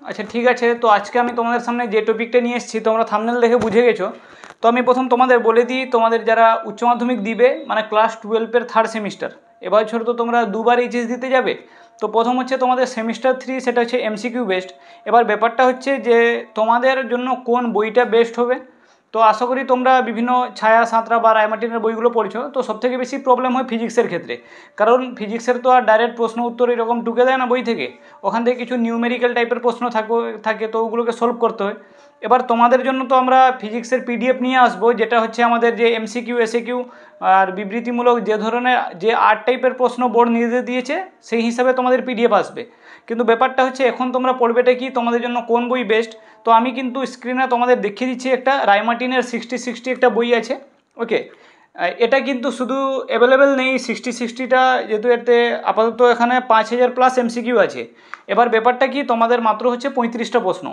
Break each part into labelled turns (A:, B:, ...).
A: আচ্ছা ঠিক আছে, তো আজকে আমি তোমাদের সামনে যে টপিকটা নিয়ে এসেছি তোমরা থাম্বনেল দেখে বুঝে গেছো। তো আমি প্রথম তোমাদের বলে দিই, তোমাদের যারা উচ্চ মাধ্যমিক দিবে মানে ক্লাস 12-এর থার্ড সেমিস্টার, এবছর তো তোমরা দুবার এইচএস দিতে যাবে। তো প্রথম হচ্ছে তোমাদের সেমিস্টার 3, সেটা হচ্ছে এমসিকিউ বেস্ট। এবার ব্যাপারটা হচ্ছে যে তোমাদের জন্য কোন বইটা বেস্ট হবে। তো আশা করি তোমরা বিভিন্ন ছায়া সাঁতরা বা রায়মার্টিনের বইগুলো পড়ছো, তো সবথেকে বেশি প্রবলেম হয় ফিজিক্সের ক্ষেত্রে। কারণ ফিজিক্সের তো আর ডাইরেক্ট প্রশ্ন উত্তর এরকম টুকে দেয় না বই থেকে, ওখান থেকে কিছু নিউমেরিক্যাল টাইপের প্রশ্ন থাকে, তো ওগুলোকে সলভ করতে হয়। এবার তোমাদের জন্য তো আমরা ফিজিক্সের পিডিএফ নিয়ে আসবো, যেটা হচ্ছে আমাদের যে এমসিকিউ এসএকিউ আর বিবৃতিমূলক যে ধরনের যে 8 টাইপের প্রশ্ন বোর্ড নির্দেশ দিয়েছে সেই হিসাবে তোমাদের পিডিএফ আসবে। কিন্তু ব্যাপারটা হচ্ছে এখন তোমরা পড়বেটা কি, তোমাদের জন্য কোন বই বেস্ট। তো আমি কিন্তু স্ক্রিনে তোমাদের দেখিয়ে দিচ্ছি, একটা রায়মার্টিনের 60-60 একটা বই আছে। ওকে, এটা কিন্তু শুধু অ্যাভেলেবেল নেই 60-60টা, যেহেতু এতে আপাতত এখানে 5000+ এমসিকিউ আছে। এবার ব্যাপারটা কি, তোমাদের মাত্র হচ্ছে 35টা প্রশ্ন।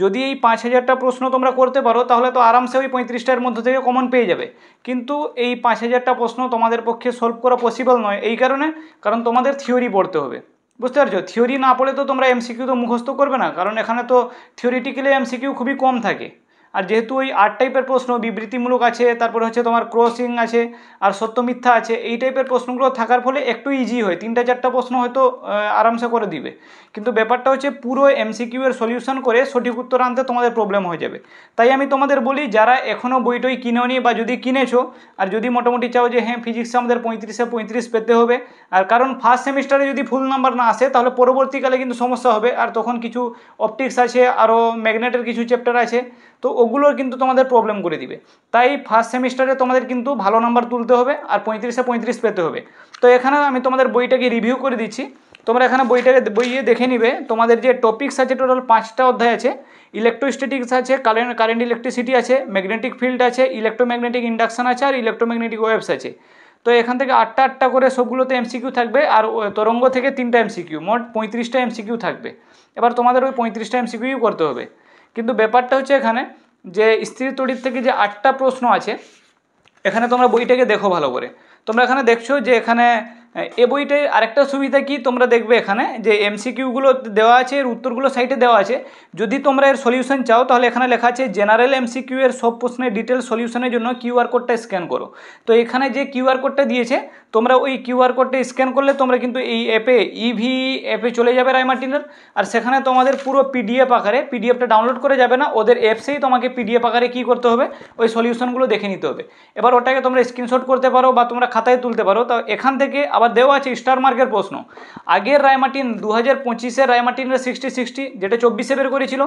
A: যদি এই 5000টা প্রশ্ন তোমরা করতে পারো তাহলে তো আরামসে ওই 35টার মধ্যে থেকে কমন পেয়ে যাবে। কিন্তু এই 5000টা প্রশ্ন তোমাদের পক্ষে সলভ করা পসিবল নয়, এই কারণ তোমাদের থিওরি পড়তে হবে। বুঝতে পারছো, থিওরি না পড়ে তো তোমরা এমসিকিউ তো মুখস্থ করবে না, কারণ এখানে তো থিওরিটিক্যালি এমসিকিউ খুবই কম থাকে। আর যেহেতু ওই 8 টাইপের প্রশ্ন বিবৃতিমূলক আছে, তারপরে হচ্ছে তোমার ক্রসিং আছে, আর সত্য মিথ্যা আছে, এই টাইপের প্রশ্নগুলো থাকার ফলে একটু ইজি হয়, 3-4টা প্রশ্ন হয়তো আরামসে করে দিবে। কিন্তু ব্যাপারটা হচ্ছে পুরো এমসিকিউ এর সলিউশন করে সঠিক উত্তর আনতে তোমাদের প্রবলেম হয়ে যাবে। তাই আমি তোমাদের বলি, যারা এখনও বইটই কিনোনি বা যদি কিনেছো আর যদি মোটামুটি চাও যে হ্যাঁ ফিজিক্সে আমাদের 35-এ 35 পেতে হবে, আর কারণ ফার্স্ট সেমিস্টারে যদি ফুল নাম্বার না আসে তাহলে পরবর্তীকালে কিন্তু সমস্যা হবে, আর তখন কিছু অপটিক্স আছে, আরও ম্যাগনেটের কিছু চ্যাপ্টার আছে, তো ওগুলোর কিন্তু তোমাদের প্রবলেম করে দিবে। তাই ফার্স্ট সেমিস্টারে তোমাদের কিন্তু ভালো নাম্বার তুলতে হবে আর 35-এ 35 পেতে হবে। তো এখানে আমি তোমাদের বইটাকে রিভিউ করে দিচ্ছি, তোমরা এখানে বইয়ে দেখে নিবে। তোমাদের যে টপিকস আছে টোটাল 5টা অধ্যায় আছে। ইলেকট্রোস্ট্যাটিক্স আছে, কারেন্ট ইলেকট্রিসিটি আছে, ম্যাগনেটিক ফিল্ড আছে, ইলেকট্রোম্যাগনেটিক ইন্ডাকশন আছে, আর ইলেকট্রোম্যাগনেটিক ওয়েভস আছে। তো এখান থেকে 8টা করে সবগুলোতে এমসিকিউ থাকবে, আর তরঙ্গ থেকে 3টা এমসিকিউ, মোট 35টা এমসিকিউ থাকবে। এবার তোমাদের ওই 35টা এমসিকিউ করতে হবে। কিন্তু ব্যাপারটা হচ্ছে এখানে যে স্থির তড়িৎ থেকে যে 8টা প্রশ্ন আছে, এখানে তোমরা বইটাকে দেখো ভালো করে। তোমরা এখানে দেখছো যে এখানে এ বইটায় আরেকটা সুবিধা কি, তোমরা দেখবে এখানে যে এমসিকিউগুলো দেওয়া আছে, এর উত্তরগুলো সাইটে দেওয়া আছে। যদি তোমরা এর সলিউশন চাও তাহলে এখানে লেখা আছে জেনারেল এমসিকিউ এর সব প্রশ্নের ডিটেল সলিউশনের জন্য কিউআর কোডটা স্ক্যান করো। তো এখানে যে কিউআর কোডটা দিয়েছে, তোমরা ওই কিউআর কোডটা স্ক্যান করলে তোমরা কিন্তু এই অ্যাপে ইভি অ্যাপে চলে যাবে রায়মার্টিনের, আর সেখানে তোমাদের পুরো পিডিএফ আকারে, পিডিএফটা ডাউনলোড করে যাবে না, ওদের অ্যাপসেই তোমাকে পিডিএফ আকারে কী করতে হবে, ওই সলিউশনগুলো দেখে নিতে হবে। এবার ওটাকে তোমরা স্ক্রিনশট করতে পারো বা তোমরা খাতায় তুলতে পারো। তো এখান থেকে আবার দেওয়া আছে স্টার মার্কের প্রশ্ন। আগের রায়মার্টিন 2025-এর রায়মার্টিনের 60-60 যেটা 24-এ বের করেছিল,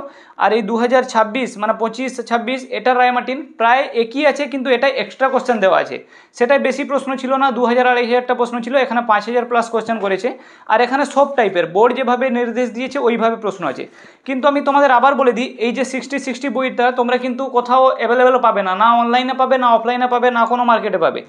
A: আর এই 2026 মানে 25-26 এটার রায়মার্টিন প্রায় একই আছে, কিন্তু এটা এক্সট্রা কোশ্চেন দেওয়া আছে। সেটাই বেশি প্রশ্ন ছিল না, 2000-2500টা প্রশ্ন ছিল, এখানে 5000+ কোশ্চেন করেছে। আর এখানে সব টাইপের বোর্ড যেভাবে নির্দেশ দিয়েছে ওইভাবে প্রশ্ন আছে। কিন্তু আমি তোমাদের আবার বলে দিই, এই যে 60-60 বইটা তোমরা কিন্তু কোথাও অ্যাভেলেবেল পাবে না, না অনলাইনে পাবে, না অফলাইনে পাবে, না কোনো মার্কেটে পাবে।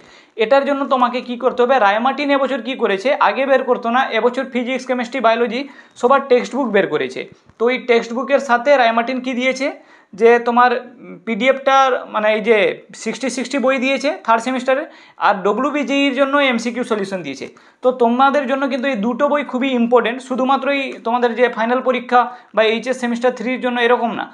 A: এটার জন্য তোমাকে কি করতে হবে, রায়মার্টিন এবছর কি করেছে, আগে বের করতো না, এবছর ফিজিক্স কেমিস্ট্রি বায়োলজি সবার টেক্সট বুক বের করেছে। তো এই টেক্সট বুকের সাথে রায়মার্টিন কি দিয়েছে, যে তোমার পিডিএফটার মানে এই যে 60-60 বই দিয়েছে থার্ড সেমিস্টারে, আর ডব্লিউবিজির জন্য এমসিকিউ সলিউশন দিয়েছে। তো তোমাদের জন্য কিন্তু এই দুটো বই খুবই ইম্পর্টেন্ট, শুধুমাত্রই তোমাদের যে ফাইনাল পরীক্ষা বা এইচএস সেমিস্টার 3-র জন্য এরকম না,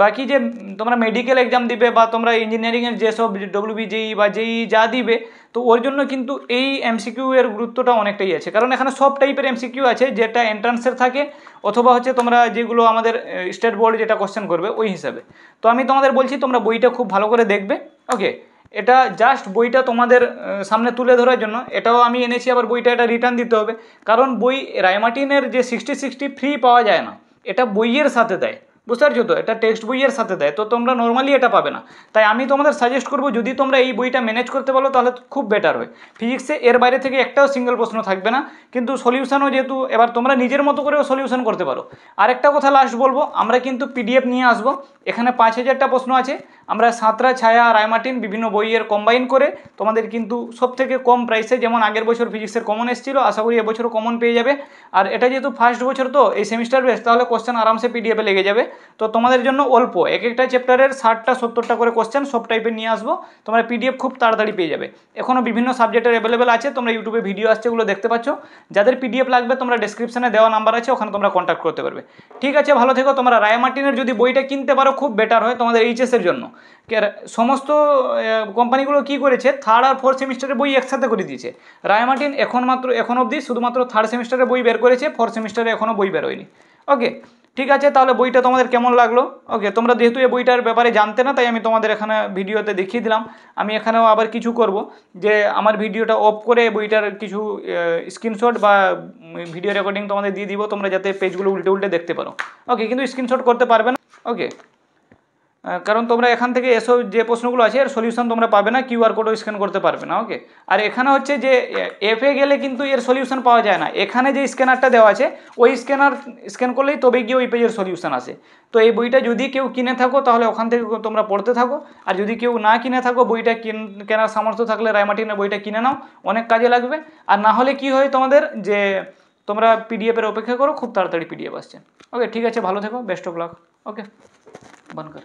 A: বাকি যে তোমরা মেডিকেল এক্সাম দিবে বা তোমরা ইঞ্জিনিয়ারিংয়ের যেসব ডব্লিউবিজিই বা যেই যা দিবে, তো ওর জন্য কিন্তু এই এমসিকিউ এর গুরুত্বটা অনেকটাই আছে। কারণ এখানে সব টাইপের এমসিকিউ আছে, যেটা এন্ট্রান্সের থাকে অথবা হচ্ছে তোমরা যেগুলো আমাদের স্টেট বোর্ড যেটা কোশ্চেন করবে ওই হিসাবে। তো আমি তোমাদের বলছি তোমরা বইটা খুব ভালো করে দেখবে। ওকে, এটা জাস্ট বইটা তোমাদের সামনে তুলে ধরার জন্য, এটাও আমি এনেছি, আবার বইটা এটা রিটার্ন দিতে হবে। কারণ বই রায়মার্টিনের যে 60-60 ফ্রি পাওয়া যায় না, এটা বইয়ের সাথে দেয়। বুঝতে পারছো তো, এটা টেক্সট বইয়ের সাথে দেয়, তো তোমরা নর্মালি এটা পাবে না। তাই আমি তোমাদের সাজেস্ট করবো, যদি তোমরা এই বইটা ম্যানেজ করতে পারো তাহলে খুব বেটার হয়। ফিজিক্সে এর বাইরে থেকে একটাও সিঙ্গেল প্রশ্ন থাকবে না, কিন্তু সলিউশনও যেহেতু এবার তোমরা নিজের মতো করেও সলিউশন করতে পারো। আরেকটা কথা লাস্ট বলবো, আমরা কিন্তু পিডিএফ নিয়ে আসবো, এখানে 5000টা প্রশ্ন আছে, আমরা সাঁতরা, ছায়া, রায়মার্টিন বিভিন্ন বইয়ের কম্বাইন করে তোমাদের কিন্তু সব থেকে কম প্রাইসে, যেমন আগের বছর ফিজিক্সের কমন এসেছিলো, আশা করি এবছরও কমন পেয়ে যাবে। আর এটা যেহেতু ফার্স্ট বছর তো এই সেমিস্টার বেস, তাহলে কোশ্চেন আরামসে পিডিএফে লেগে যাবে। তো তোমাদের জন্য অল্প এক একটা চ্যাপ্টারের 60টা 70টা করে কোশ্চেন সব টাইপের নিয়ে আসবো, তোমরা পিডিএফ খুব তাড়াতাড়ি পেয়ে যাবে। এখনও বিভিন্ন সাবজেক্টের অ্যাভেলেবেল আছে, তোমরা ইউটিউবে ভিডিও আসছে ওগুলো দেখতে পাচ্ছ। যাদের পিডিএফ লাগবে তোমরা ডেসক্রিপশনে দেওয়া নাম্বার আছে, ওখানে তোমরা কন্ট্যাক্ট করতে পারবে। ঠিক আছে, ভালো থেকো। তোমরা রায়মার্টিনের যদি বইটা কিনতে পারো খুব বেটার হয় তোমাদের এইচএসের জন্য। সমস্ত কোম্পানিগুলো কি করেছে, থার্ড আর ফোর্থ সেমিস্টারের বই একসাথে করে দিয়েছে। রায়মার্টিন এখন অবধি শুধুমাত্র থার্ড সেমিস্টারের বই বের করেছে, ফোর্থ সেমিস্টারে এখনও বই বের হয়নি। ওকে, ঠিক আছে, তাহলে বইটা তোমাদের কেমন লাগলো? ওকে, তোমরা যেহেতু এই বইটার ব্যাপারে জানতে না, তাই আমি তোমাদের এখানে ভিডিওতে দেখিয়ে দিলাম। আমি এখানেও আবার কিছু করব, যে আমার ভিডিওটা অফ করে বইটার কিছু স্ক্রিনশট বা ভিডিও রেকর্ডিং তোমাদের দিয়ে দিব, তোমরা যাতে পেজগুলো উল্টে উল্টে দেখতে পারো। ওকে, কিন্তু স্ক্রিনশট করতে পারবে না। ওকে, কারণ তোমরা এখান থেকে এসব যে প্রশ্নগুলো আছে এর সলিউশন তোমরা পাবে না, কিউআর কোডও স্ক্যান করতে পারবে না। ওকে, আর এখানে হচ্ছে যে অ্যাপে গেলে কিন্তু এর সলিউশন পাওয়া যায় না, এখানে যে স্ক্যানারটা দেওয়া আছে ওই স্ক্যান করলেই তবে গিয়ে ওই পেজের সলিউশন আসে। তো এই বইটা যদি কেউ কিনে থাকো তাহলে ওখান থেকে তোমরা পড়তে থাকো, আর যদি কেউ না কিনে থাকো, বইটা কেনার সামর্থ্য থাকলে রায়মার্টিনের বইটা কিনে নাও, অনেক কাজে লাগবে। আর না হলে কি হয় তোমাদের, যে তোমরা পিডিএফের অপেক্ষা করো, খুব তাড়াতাড়ি পিডিএফ আসছে। ওকে, ঠিক আছে, ভালো থেকো, বেস্ট অফ লাক। ওকে, বন্ধ কর।